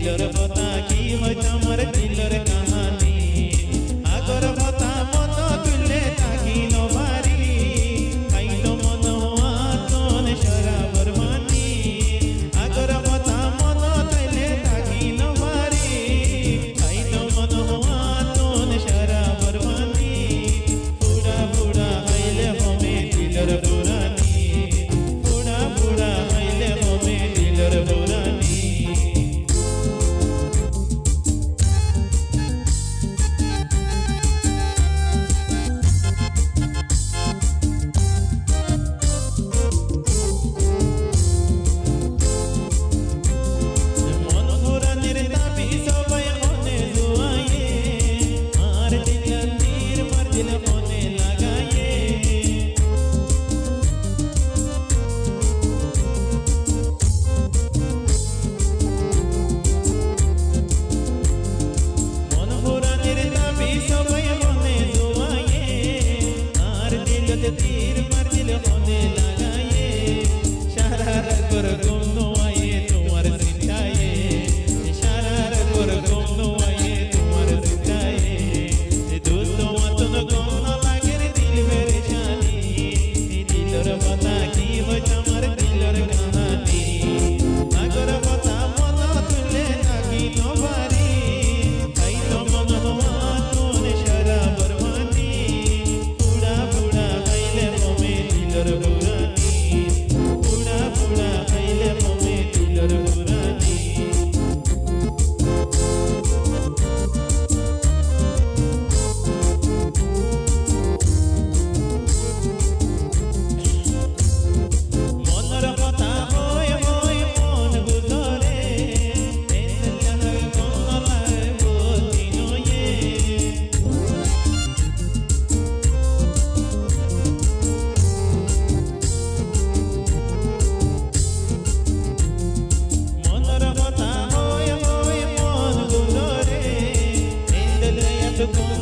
দিলর কথা কি হইত আমার দিলর কাহানি আগর কথা মন তুলে তাকি নবারি খাইল মন আতন শরাবর মানি আগর কথা মন তুলে তাকি নবারি খাইল মন আতন শরাবর মানি বুড়া বুড়া হইলে হমে দিলর পুরানি বুড়া বুড়া হইলে হমে দিলর পুরানি तीर मार दिल होने लगाए शरारत कर गुम आए तुम्हार सिताए शरारत कर गुम आए तुम्हार सिताए दोस्तों मतन गुम न लागे दिल मेरे शानी दिलर बता की हो तुम्हार दिलर कहानी अगर बता मन तुले ताकी नबारी आई तो मन हुआ तूने शराबर मानी बुढ़ा बुढ़ा दिलर पुरानी बुढ़ा बुढ़ा हईले हमे दिलर पुरानी मनर कथा होय होय मन गुजरे एनला कोनला बोती नये मनर कथा होय होय मन गुजरे एनला